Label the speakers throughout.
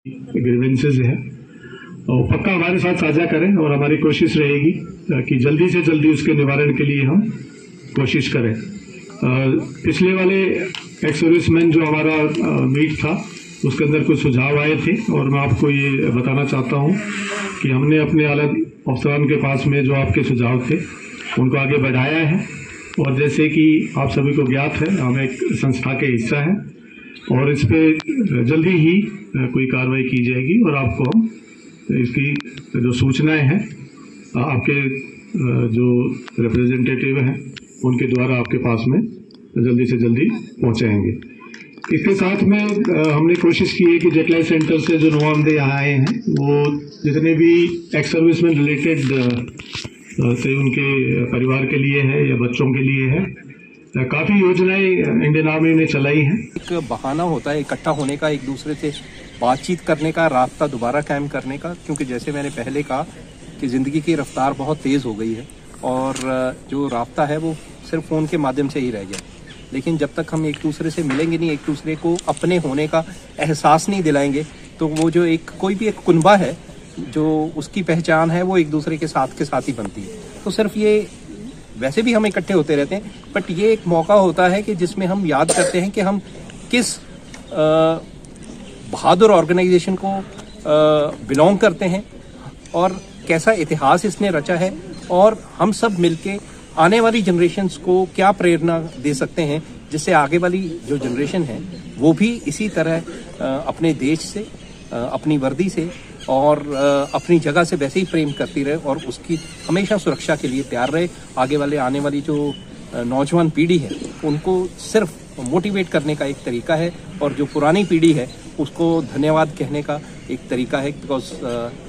Speaker 1: Grievances है और पक्का हमारे साथ साझा करें और हमारी कोशिश रहेगी कि जल्दी से जल्दी उसके निवारण के लिए हम कोशिश करें। पिछले वाले एक्स सर्विसमैन जो हमारा मीट था उसके अंदर कुछ सुझाव आए थे और मैं आपको ये बताना चाहता हूँ कि हमने अपने अलग अफसरान के पास में जो आपके सुझाव थे उनको आगे बढ़ाया है और जैसे कि आप सभी को ज्ञात है हम एक संस्था के हिस्सा हैं और इस पर जल्दी ही कोई कार्रवाई की जाएगी और आपको हम इसकी जो सूचनाएं हैं आपके जो रिप्रेजेंटेटिव हैं उनके द्वारा आपके पास में जल्दी से जल्दी पहुंचाएंगे। इसके साथ में हमने कोशिश की है कि जेटलाइट सेंटर से जो नुमाइंदे यहाँ आए हैं वो जितने भी एक्स सर्विसमैन रिलेटेड से उनके परिवार के लिए है या बच्चों के लिए है, काफ़ी योजनाएं इंडियन आर्मी ने चलाई हैं।
Speaker 2: एक बहाना होता है इकट्ठा होने का, एक दूसरे से बातचीत करने का, रास्ता दोबारा कायम करने का, क्योंकि जैसे मैंने पहले कहा कि ज़िंदगी की रफ्तार बहुत तेज़ हो गई है और जो रास्ता है वो सिर्फ फ़ोन के माध्यम से ही रह गया। लेकिन जब तक हम एक दूसरे से मिलेंगे नहीं, एक दूसरे को अपने होने का एहसास नहीं दिलाएंगे, तो वो जो एक कोई भी एक कुनबा है जो उसकी पहचान है वो एक दूसरे के साथ ही बनती है। तो सिर्फ ये वैसे भी हम इकट्ठे होते रहते हैं, बट ये एक मौका होता है कि जिसमें हम याद करते हैं कि हम किस बहादुर ऑर्गेनाइजेशन को बिलोंग करते हैं और कैसा इतिहास इसने रचा है और हम सब मिलके आने वाली जनरेशन्स को क्या प्रेरणा दे सकते हैं, जिससे आगे वाली जो जनरेशन है वो भी इसी तरह अपने देश से, अपनी वर्दी से और अपनी जगह से वैसे ही प्रेम करती रहे और उसकी हमेशा सुरक्षा के लिए तैयार रहे। आगे वाले आने वाली जो नौजवान पीढ़ी है उनको सिर्फ मोटिवेट करने का एक तरीका है और जो पुरानी पीढ़ी है उसको धन्यवाद कहने का एक तरीका है, because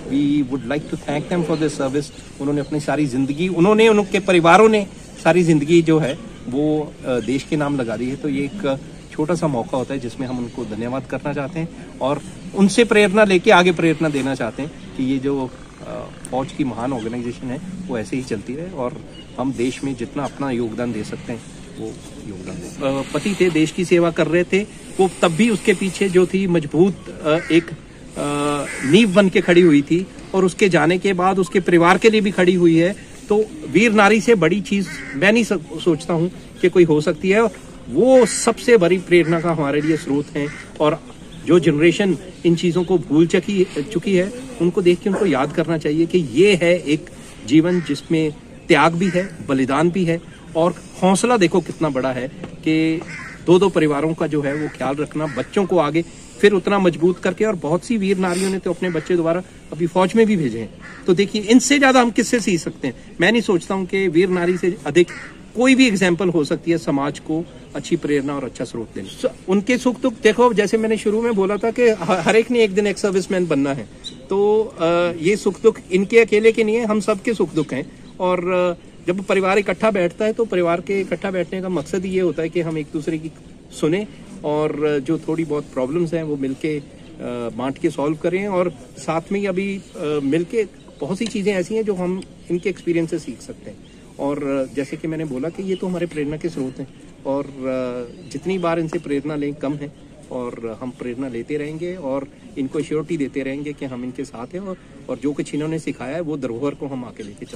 Speaker 2: we would like to thank them for this service. उन्होंने अपनी सारी ज़िंदगी, उन्होंने, उनके परिवारों ने सारी ज़िंदगी जो है वो देश के नाम लगा दी है। तो ये एक छोटा सा मौका होता है जिसमें हम उनको धन्यवाद करना चाहते हैं और उनसे प्रेरणा लेके आगे प्रेरणा देना चाहते हैं कि ये जो फौज की महान ऑर्गेनाइजेशन है वो ऐसे ही चलती रहे और हम देश में जितना अपना योगदान दे सकते हैं वो योगदान दें। पति थे, देश की सेवा कर रहे थे, वो तब भी उसके पीछे जो थी मजबूत एक नींव बन के खड़ी हुई थी और उसके जाने के बाद उसके परिवार के लिए भी खड़ी हुई है। तो वीर नारी से बड़ी चीज़ मैं नहीं सोचता हूँ कि कोई हो सकती है। वो सबसे बड़ी प्रेरणा का हमारे लिए स्रोत हैं और जो जनरेशन इन चीज़ों को भूल चुकी है उनको देख के उनको याद करना चाहिए कि ये है एक जीवन जिसमें त्याग भी है, बलिदान भी है और हौसला देखो कितना बड़ा है कि दो परिवारों का जो है वो ख्याल रखना, बच्चों को आगे फिर उतना मजबूत करके। और बहुत सी वीर नारियों ने तो अपने बच्चे दोबारा अभी फौज में भी भेजे हैं। तो देखिए, इनसे ज़्यादा हम किससे सीख सकते हैं? मैं नहीं सोचता हूँ कि वीर नारी से अधिक कोई भी एग्जाम्पल हो सकती है समाज को अच्छी प्रेरणा और अच्छा स्रोत देने। उनके सुख दुख देखो, जैसे मैंने शुरू में बोला था कि हर एक ने एक दिन एक सर्विसमैन बनना है, तो ये सुख दुख इनके अकेले के नहीं है, हम सबके सुख दुख हैं। और जब परिवार इकट्ठा बैठता है तो परिवार के इकट्ठा बैठने का मकसद ये होता है कि हम एक दूसरे की सुने और जो थोड़ी बहुत प्रॉब्लम्स हैं वो मिलके बांट के सॉल्व करें। और साथ में अभी मिलके बहुत सी चीज़ें ऐसी हैं जो हम इनके एक्सपीरियंस से सीख सकते हैं। और जैसे कि मैंने बोला कि ये तो हमारे प्रेरणा के स्रोत हैं और जितनी बार इनसे प्रेरणा लें कम है और हम प्रेरणा लेते रहेंगे और इनको श्योरिटी देते रहेंगे कि हम इनके साथ हैं और जो कुछ इन्होंने सिखाया है वो धरोहर को हम आके लेके चलते हैं।